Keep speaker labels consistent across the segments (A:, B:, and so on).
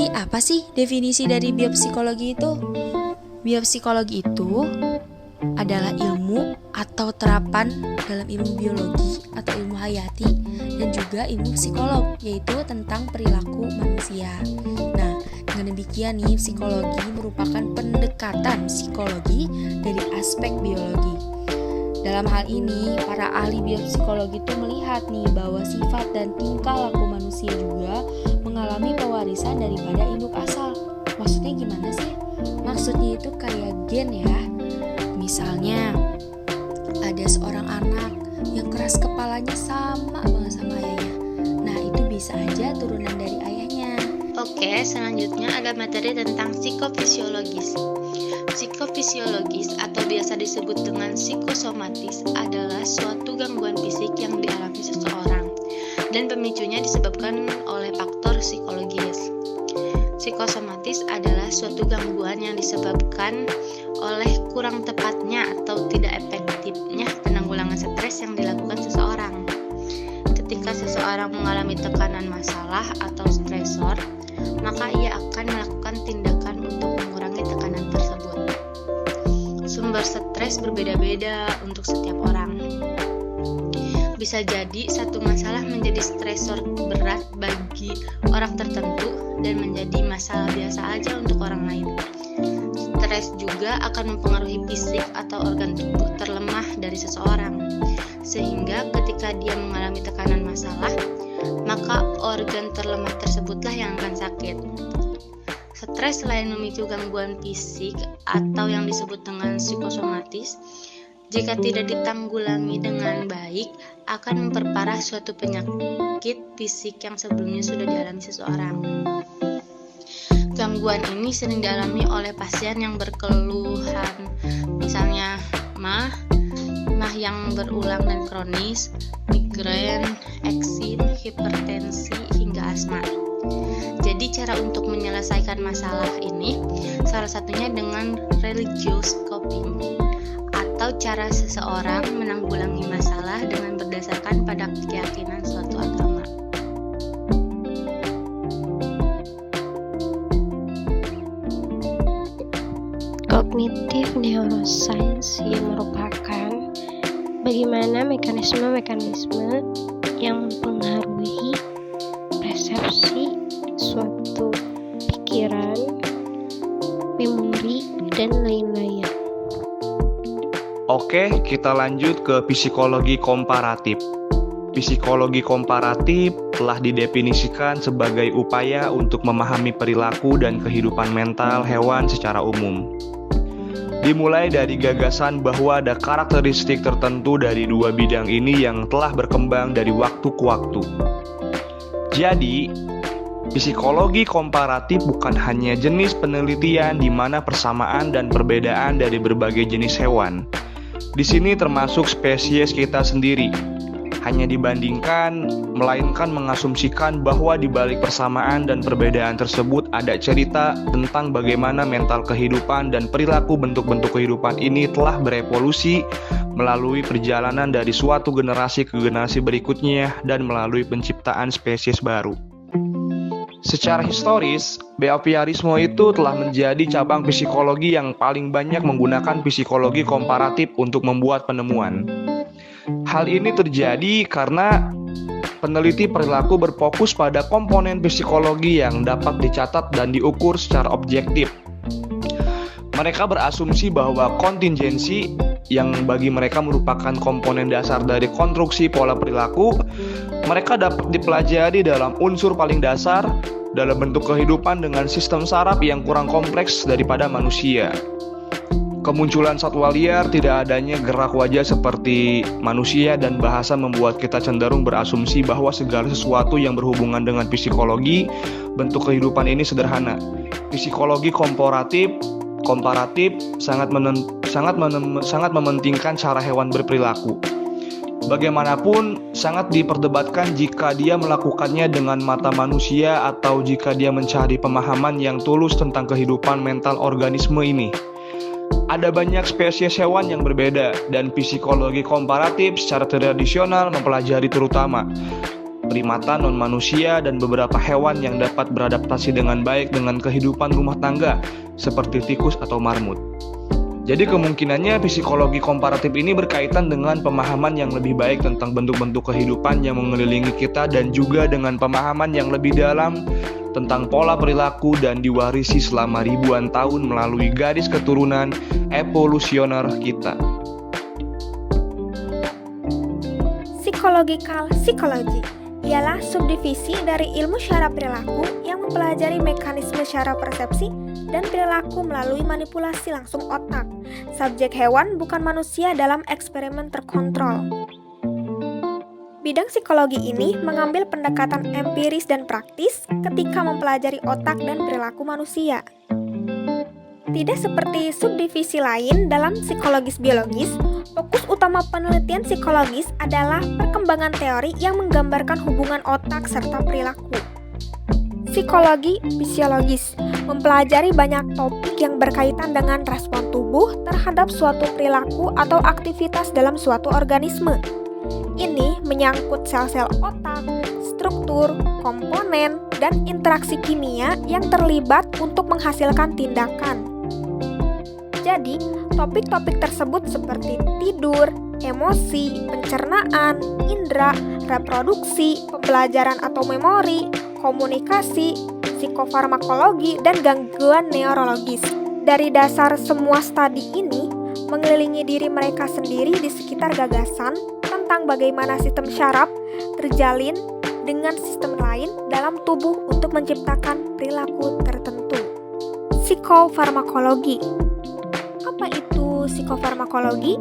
A: Jadi apa sih definisi dari biopsikologi itu? Biopsikologi itu adalah ilmu atau terapan dalam ilmu biologi atau ilmu hayati dan juga ilmu psikolog, yaitu tentang perilaku manusia. Nah, dengan demikian nih, psikologi merupakan pendekatan psikologi dari aspek biologi. Dalam hal ini, para ahli biopsikologi itu melihat nih bahwa sifat dan tingkah laku manusia juga mengalami pewarisan daripada induk asal. Maksudnya gimana sih? Maksudnya itu kayak gen ya. Misalnya, ada seorang anak yang keras kepalanya sama banget sama ayahnya. Nah, itu bisa aja turunan dari ayahnya.
B: Oke, selanjutnya ada materi tentang psikofisiologis. Psikofisiologis atau biasa disebut dengan psikosomatis adalah suatu gangguan fisik yang dialami seseorang dan pemicunya disebabkan oleh faktor psikologis. Psikosomatis adalah suatu gangguan yang disebabkan oleh kurang tepatnya atau tidak efektifnya penanggulangan stres yang dilakukan seseorang. Ketika seseorang mengalami tekanan masalah atau stresor, maka ia akan melakukan tindakan untuk mengurangi tekanan tersebut. Sumber stres berbeda-beda untuk setiap orang. Bisa jadi satu masalah menjadi stresor berat bagi orang tertentu dan menjadi masalah biasa aja untuk orang lain. Stres juga akan mempengaruhi fisik atau organ tubuh terlemah dari seseorang, sehingga ketika dia mengalami tekanan masalah, maka organ terlemah tersebutlah yang akan sakit. Stres selain memicu gangguan fisik atau yang disebut dengan psikosomatis, jika tidak ditanggulangi dengan baik, akan memperparah suatu penyakit fisik yang sebelumnya sudah dialami seseorang. Gangguan ini sering dialami oleh pasien yang berkeluhan, misalnya mah yang berulang dan kronis, migrain, eksim, hipertensi, hingga asma. Jadi cara untuk menyelesaikan masalah ini salah satunya dengan religious coping, atau cara seseorang menanggulangi masalah dengan berdasarkan pada keyakinan suatu agama.
C: Cognitive neuroscience yang merupakan bagaimana mekanisme-mekanisme yang mempengaruhi persepsi suatu pikiran, memori, dan lain-lain.
D: Oke, kita lanjut ke psikologi komparatif. Psikologi komparatif telah didefinisikan sebagai upaya untuk memahami perilaku dan kehidupan mental hewan secara umum. Dimulai dari gagasan bahwa ada karakteristik tertentu dari dua bidang ini yang telah berkembang dari waktu ke waktu. Jadi, psikologi komparatif bukan hanya jenis penelitian di mana persamaan dan perbedaan dari berbagai jenis hewan. Di sini termasuk spesies kita sendiri. Hanya dibandingkan, melainkan mengasumsikan bahwa di balik persamaan dan perbedaan tersebut ada cerita tentang bagaimana mental kehidupan dan perilaku bentuk-bentuk kehidupan ini telah berevolusi melalui perjalanan dari suatu generasi ke generasi berikutnya dan melalui penciptaan spesies baru. Secara historis, behaviorisme itu telah menjadi cabang psikologi yang paling banyak menggunakan psikologi komparatif untuk membuat penemuan. Hal ini terjadi karena peneliti perilaku berfokus pada komponen psikologi yang dapat dicatat dan diukur secara objektif. Mereka berasumsi bahwa kontingensi, yang bagi mereka merupakan komponen dasar dari konstruksi pola perilaku, mereka dapat dipelajari dalam unsur paling dasar dalam bentuk kehidupan dengan sistem saraf yang kurang kompleks daripada manusia. Kemunculan satwa liar, tidak adanya gerak wajah seperti manusia, dan bahasa membuat kita cenderung berasumsi bahwa segala sesuatu yang berhubungan dengan psikologi bentuk kehidupan ini sederhana. Psikologi komparatif sangat mementingkan cara hewan berperilaku. Bagaimanapun, sangat diperdebatkan jika dia melakukannya dengan mata manusia atau jika dia mencari pemahaman yang tulus tentang kehidupan mental organisme ini. Ada banyak spesies hewan yang berbeda, dan psikologi komparatif secara tradisional mempelajari terutama primata non-manusia, dan beberapa hewan yang dapat beradaptasi dengan baik dengan kehidupan rumah tangga, seperti tikus atau marmut. Jadi kemungkinannya psikologi komparatif ini berkaitan dengan pemahaman yang lebih baik tentang bentuk-bentuk kehidupan yang mengelilingi kita dan juga dengan pemahaman yang lebih dalam tentang pola perilaku dan diwarisi selama ribuan tahun melalui garis keturunan evolusioner kita.
E: Psychological psychology ialah subdivisi dari ilmu syaraf perilaku yang mempelajari mekanisme syaraf persepsi dan perilaku melalui manipulasi langsung otak. Subjek hewan bukan manusia dalam eksperimen terkontrol. Bidang psikologi ini mengambil pendekatan empiris dan praktis ketika mempelajari otak dan perilaku manusia. Tidak seperti subdivisi lain dalam psikologis biologis, fokus utama penelitian psikologis adalah perkembangan teori yang menggambarkan hubungan otak serta perilaku. Psikologi fisiologis mempelajari banyak topik yang berkaitan dengan respon tubuh terhadap suatu perilaku atau aktivitas dalam suatu organisme. Ini menyangkut sel-sel otak, struktur, komponen, dan interaksi kimia yang terlibat untuk menghasilkan tindakan. Jadi, topik-topik tersebut seperti tidur, emosi, pencernaan, indera, reproduksi, pembelajaran atau memori, komunikasi, psikofarmakologi, dan gangguan neurologis. Dari dasar semua studi ini, mengelilingi diri mereka sendiri di sekitar gagasan tentang bagaimana sistem syaraf terjalin dengan sistem lain dalam tubuh untuk menciptakan perilaku tertentu. Psikofarmakologi. Apa itu psikofarmakologi?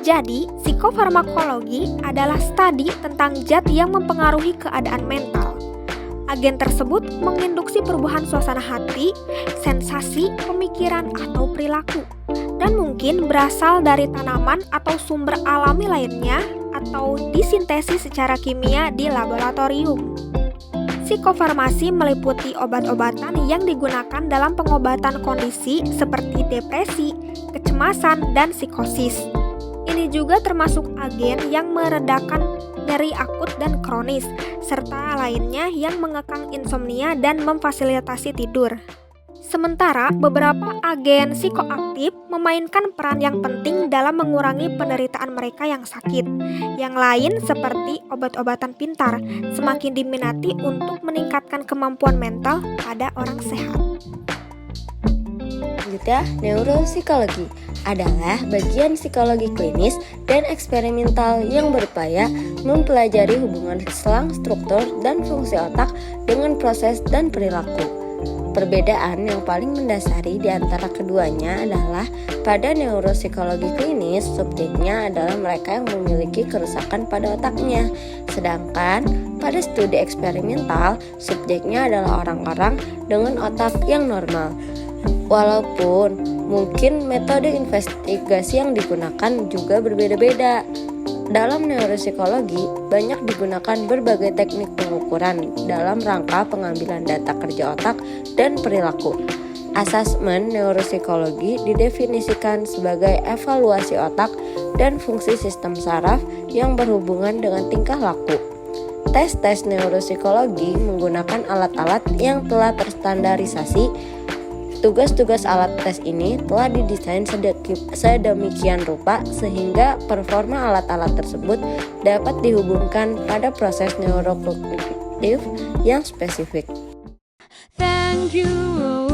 E: Jadi, psikofarmakologi adalah studi tentang zat yang mempengaruhi keadaan mental. Agen tersebut menginduksi perubahan suasana hati, sensasi, pemikiran, atau perilaku, dan mungkin berasal dari tanaman atau sumber alami lainnya atau disintesis secara kimia di laboratorium. Psikofarmasi meliputi obat-obatan yang digunakan dalam pengobatan kondisi seperti depresi, kecemasan, dan psikosis. Ini juga termasuk agen yang meredakan nyeri akut dan kronis, serta lainnya yang mengekang insomnia dan memfasilitasi tidur. Sementara beberapa agen psikoaktif memainkan peran yang penting dalam mengurangi penderitaan mereka yang sakit. Yang lain seperti obat-obatan pintar semakin diminati untuk meningkatkan kemampuan mental pada orang sehat.
F: Selanjutnya, neuropsikologi adalah bagian psikologi klinis dan eksperimental yang berupaya mempelajari hubungan selang struktur dan fungsi otak dengan proses dan perilaku. Perbedaan yang paling mendasari di antara keduanya adalah pada neuropsikologi klinis, subjeknya adalah mereka yang memiliki kerusakan pada otaknya. Sedangkan pada studi eksperimental, subjeknya adalah orang-orang dengan otak yang normal. Walaupun mungkin metode investigasi yang digunakan juga berbeda-beda. Dalam neuropsikologi, banyak digunakan berbagai teknik pengukuran dalam rangka pengambilan data kerja otak dan perilaku. Asesmen neuropsikologi didefinisikan sebagai evaluasi otak dan fungsi sistem saraf yang berhubungan dengan tingkah laku. Tes-tes neuropsikologi menggunakan alat-alat yang telah terstandarisasi. Tugas-tugas alat tes ini telah didesain sedemikian rupa sehingga performa alat-alat tersebut dapat dihubungkan pada proses neurokognitif yang spesifik.
G: Thank you.